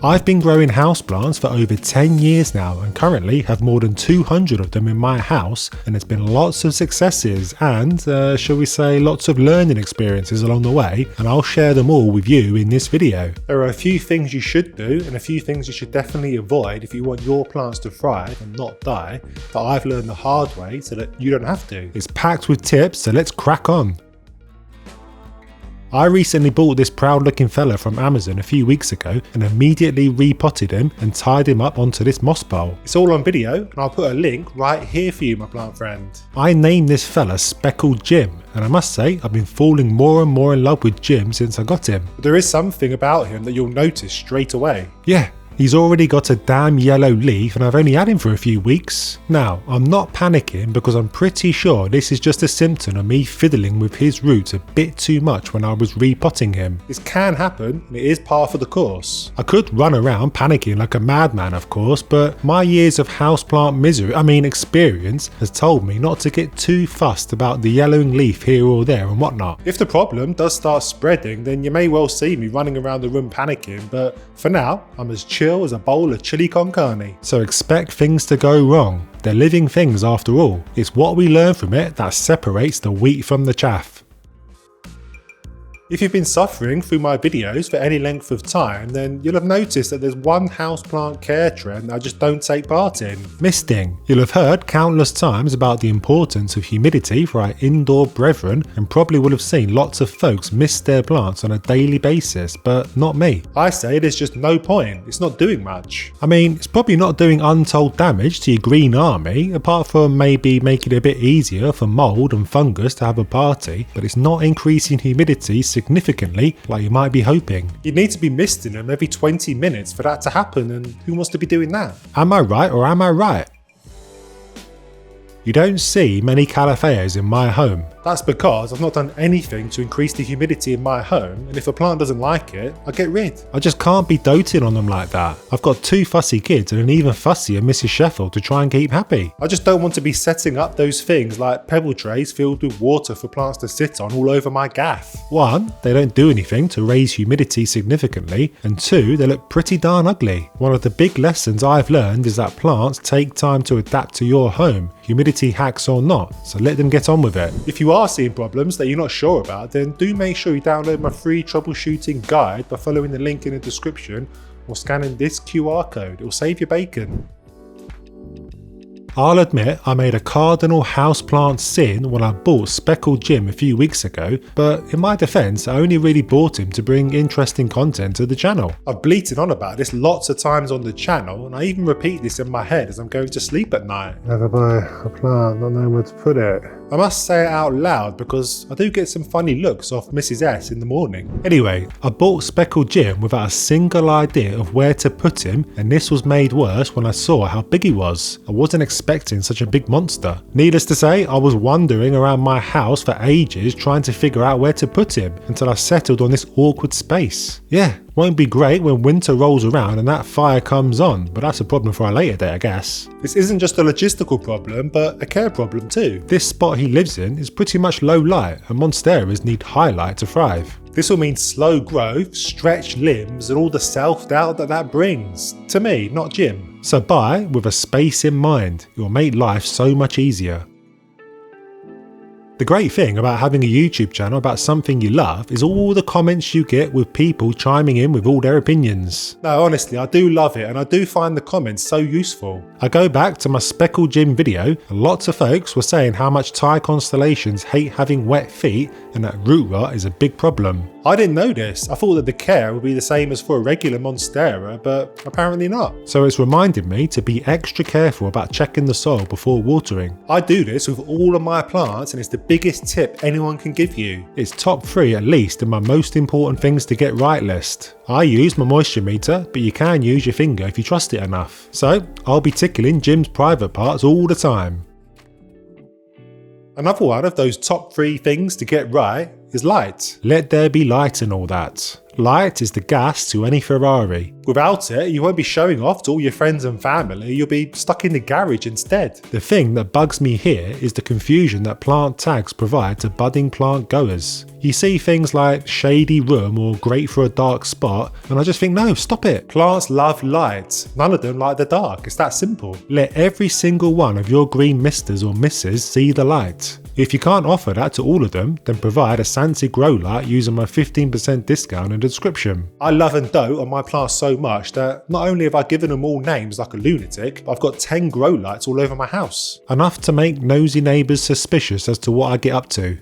I've been growing houseplants for over 10 years now and currently have more than 200 of them in my house, and there's been lots of successes and, shall we say, lots of learning experiences along the way, and I'll share them all with you in this video. There are a few things you should do and a few things you should definitely avoid if you want your plants to thrive and not die that I've learned the hard way so that you don't have to. It's packed with tips, so let's crack on. I recently bought this proud looking fella from Amazon a few weeks ago and immediately repotted him and tied him up onto this moss pole. It's all on video and I'll put a link right here for you, my plant friend. I named this fella Speckled Jim, and I must say I've been falling more and more in love with Jim since I got him. But there is something about him that you'll notice straight away. Yeah. He's already got a damn yellow leaf and I've only had him for a few weeks. Now, I'm not panicking because I'm pretty sure this is just a symptom of me fiddling with his roots a bit too much when I was repotting him. This can happen and it is par for the course. I could run around panicking like a madman, of course, but my years of houseplant experience has told me not to get too fussed about the yellowing leaf here or there and whatnot. If the problem does start spreading, then you may well see me running around the room panicking, but for now, I'm as chill as a bowl of chili con carne. So expect things to go wrong. They're living things after all. It's what we learn from it that separates the wheat from the chaff. If you've been suffering through my videos for any length of time, then you'll have noticed that there's one houseplant care trend I just don't take part in. Misting. You'll have heard countless times about the importance of humidity for our indoor brethren and probably will have seen lots of folks mist their plants on a daily basis, but not me. I say there's just no point, it's not doing much. I mean, it's probably not doing untold damage to your green army, apart from maybe making it a bit easier for mould and fungus to have a party, but it's not increasing humidity significantly like you might be hoping. You need to be misting them every 20 minutes for that to happen, and who wants to be doing that? Am I right or am I right? You don't see many Calophyas in my home. That's because I've not done anything to increase the humidity in my home, and if a plant doesn't like it, I get rid. I just can't be doting on them like that. I've got 2 fussy kids and an even fussier Mrs. Sheffield to try and keep happy. I just don't want to be setting up those things like pebble trays filled with water for plants to sit on all over my gaff. 1, they don't do anything to raise humidity significantly, and 2, they look pretty darn ugly. One of the big lessons I've learned is that plants take time to adapt to your home, humidity hacks or not, so let them get on with it. If you are seeing problems that you're not sure about, then do make sure you download my free troubleshooting guide by following the link in the description or scanning this QR code. It will save your bacon. I'll admit I made a cardinal houseplant sin when I bought Speckled Jim a few weeks ago, but in my defence I only really bought him to bring interesting content to the channel. I've bleated on about this lots of times on the channel, and I even repeat this in my head as I'm going to sleep at night. Never buy a plant, not knowing where to put it. I must say it out loud because I do get some funny looks off Mrs. S in the morning. Anyway, I bought Speckled Jim without a single idea of where to put him, and this was made worse when I saw how big he was. I wasn't expecting such a big monster. Needless to say, I was wandering around my house for ages trying to figure out where to put him until I settled on this awkward space. Yeah, won't be great when winter rolls around and that fire comes on, but that's a problem for a later day, I guess. This isn't just a logistical problem, but a care problem too. This spot he lives in is pretty much low light, and monsteras need high light to thrive. This will mean slow growth, stretched limbs, and all the self-doubt that brings. To me, not Jim. So buy with a space in mind. It will make life so much easier. The great thing about having a YouTube channel about something you love is all the comments you get with people chiming in with all their opinions. No, honestly, I do love it and I do find the comments so useful. I go back to my Speckled Jim video and lots of folks were saying how much Thai constellations hate having wet feet and that root rot is a big problem. I didn't know this. I thought that the care would be the same as for a regular monstera, but apparently not. So it's reminded me to be extra careful about checking the soil before watering. I do this with all of my plants and it's the biggest tip anyone can give you. It's top 3 at least in my most important things to get right list. I use my moisture meter, but you can use your finger if you trust it enough. So I'll be tickling Jim's private parts all the time. Another one of those top 3 things to get right is light. Let there be light and all that. Light is the gas to any Ferrari. Without it, you won't be showing off to all your friends and family, you'll be stuck in the garage instead. The thing that bugs me here is the confusion that plant tags provide to budding plant goers. You see things like shady room or great for a dark spot, and I just think, no, stop it. Plants love light. None of them like the dark. It's that simple. Let every single one of your green misters or misses see the light. If you can't offer that to all of them, then provide a Santi grow light using my 15% discount in the description. I love and dote on my plants so much that not only have I given them all names like a lunatic, but I've got 10 grow lights all over my house. Enough to make nosy neighbours suspicious as to what I get up to.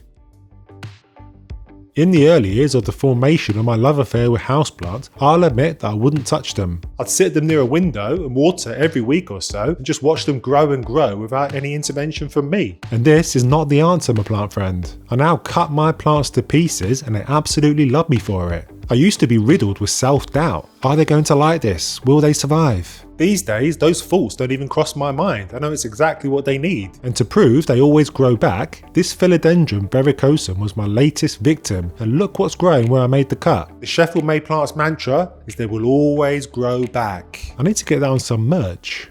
In the early years of the formation of my love affair with houseplants, I'll admit that I wouldn't touch them. I'd sit them near a window and water every week or so and just watch them grow and grow without any intervention from me. And this is not the answer, my plant friend. I now cut my plants to pieces and they absolutely love me for it. I used to be riddled with self-doubt. Are they going to like this? Will they survive? These days, those thoughts don't even cross my mind. I know it's exactly what they need. And to prove they always grow back, this Philodendron verrucosum was my latest victim. And look what's growing where I made the cut. The Sheffield Made Plants mantra is they will always grow back. I need to get that on some merch.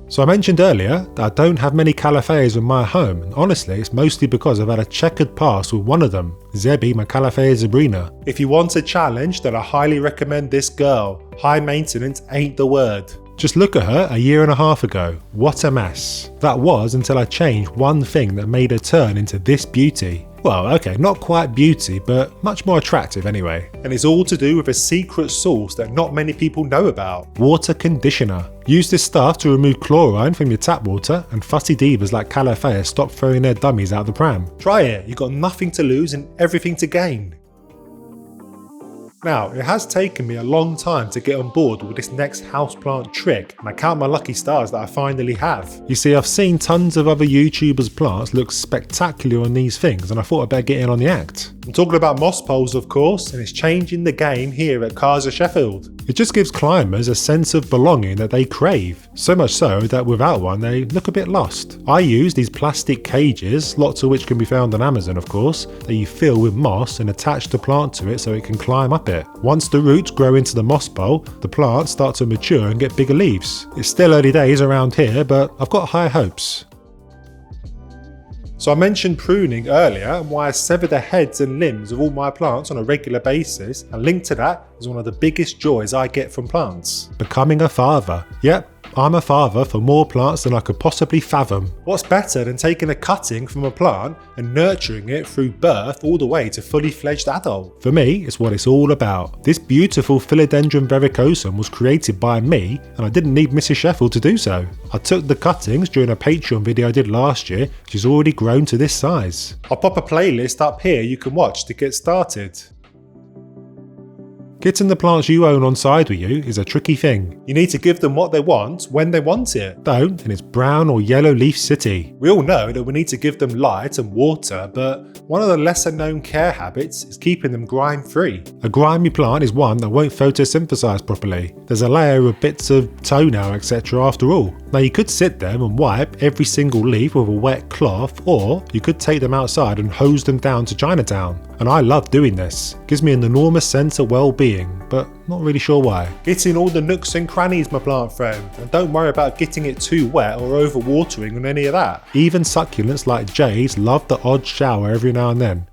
So I mentioned earlier that I don't have many Calatheas in my home, and honestly it's mostly because I've had a checkered past with one of them, Zebby, my Calathea zebrina. If you want a challenge, then I highly recommend this girl. High maintenance ain't the word. Just look at her a year and a half ago. What a mess. That was until I changed one thing that made her turn into this beauty. Well, okay, not quite beauty, but much more attractive anyway. And it's all to do with a secret sauce that not many people know about. Water conditioner. Use this stuff to remove chlorine from your tap water and fussy divas like Calathea stop throwing their dummies out the pram. Try it, you've got nothing to lose and everything to gain. Now, it has taken me a long time to get on board with this next houseplant trick, and I count my lucky stars that I finally have. You see, I've seen tons of other YouTubers' plants look spectacular on these things, and I thought I'd better get in on the act. I'm talking about moss poles, of course, and it's changing the game here at Casa Sheffield. It just gives climbers a sense of belonging that they crave, so much so that without one they look a bit lost. I use these plastic cages, lots of which can be found on Amazon of course, that you fill with moss and attach the plant to it so it can climb up it. Once the roots grow into the moss pole, the plants start to mature and get bigger leaves. It's still early days around here, but I've got high hopes. So I mentioned pruning earlier and why I sever the heads and limbs of all my plants on a regular basis, and linked to that is one of the biggest joys I get from plants. Becoming a father. Yep, I'm a father for more plants than I could possibly fathom. What's better than taking a cutting from a plant and nurturing it through birth all the way to fully fledged adult? For me, it's what it's all about. This beautiful Philodendron verrucosum was created by me, and I didn't need Mrs. Sheffield to do so. I took the cuttings during a Patreon video I did last year, which has already grown to this size. I'll pop a playlist up here you can watch to get started. Getting the plants you own on side with you is a tricky thing. You need to give them what they want when they want it. Don't, and it's brown or yellow leaf city. We all know that we need to give them light and water, but one of the lesser known care habits is keeping them grime free. A grimy plant is one that won't photosynthesize properly. There's a layer of bits of toenail etc. after all. Now you could sit them and wipe every single leaf with a wet cloth, or you could take them outside and hose them down to Chinatown. And I love doing this. Gives me an enormous sense of well-being, but not really sure why. Get in all the nooks and crannies, my plant friend, and don't worry about getting it too wet or overwatering on any of that. Even succulents like jades love the odd shower every now and then.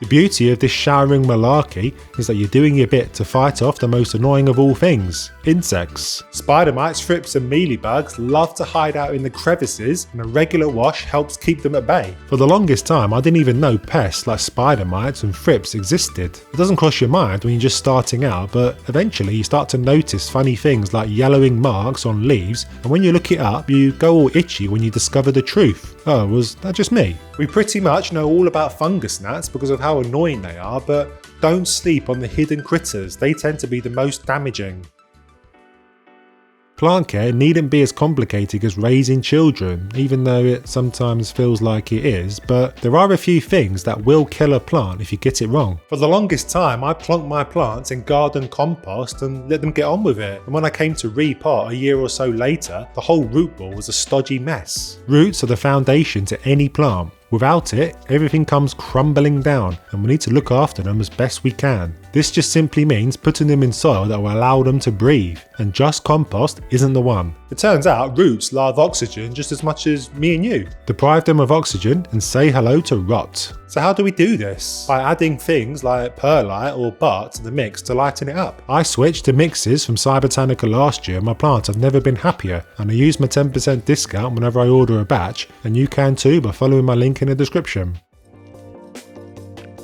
The beauty of this showering malarkey is that you're doing your bit to fight off the most annoying of all things, insects. Spider mites, thrips and mealybugs love to hide out in the crevices, and a regular wash helps keep them at bay. For the longest time I didn't even know pests like spider mites and thrips existed. It doesn't cross your mind when you're just starting out, but eventually you start to notice funny things like yellowing marks on leaves, and when you look it up you go all itchy when you discover the truth. Oh, was that just me? We pretty much know all about fungus gnats because of how annoying they are, but don't sleep on the hidden critters, they tend to be the most damaging. Plant care needn't be as complicated as raising children, even though it sometimes feels like it is, but there are a few things that will kill a plant if you get it wrong. For the longest time I plonked my plants in garden compost and let them get on with it, and when I came to repot a year or so later, the whole root ball was a stodgy mess. Roots are the foundation to any plant. Without it, everything comes crumbling down and we need to look after them as best we can. This just simply means putting them in soil that will allow them to breathe, and just compost isn't the one. It turns out roots love oxygen just as much as me and you. Deprive them of oxygen and say hello to rot. So how do we do this? By adding things like perlite or bark to the mix to lighten it up. I switched to mixes from Cybotanica last year and my plants have never been happier, and I use my 10% discount whenever I order a batch, and you can too by following my link in the description.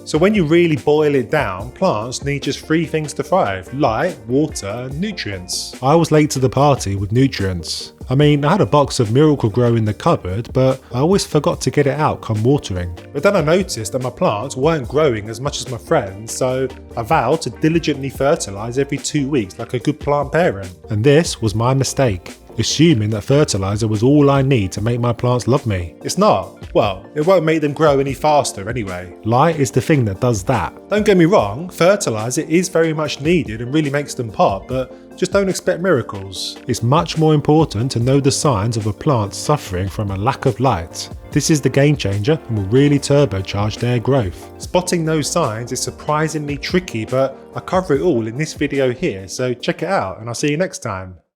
So when you really boil it down, plants need just 3 things to thrive: light, water and nutrients. I was late to the party with nutrients. I mean, I had a box of Miracle-Gro in the cupboard, but I always forgot to get it out come watering. But then I noticed that my plants weren't growing as much as my friends, so I vowed to diligently fertilise every 2 weeks like a good plant parent. And this was my mistake, assuming that fertiliser was all I need to make my plants love me. It's not. Well, it won't make them grow any faster anyway. Light is the thing that does that. Don't get me wrong, fertiliser is very much needed and really makes them pop, but just don't expect miracles. It's much more important to know the signs of a plant suffering from a lack of light. This is the game changer and will really turbocharge their growth. Spotting those signs is surprisingly tricky, but I cover it all in this video here, so check it out and I'll see you next time.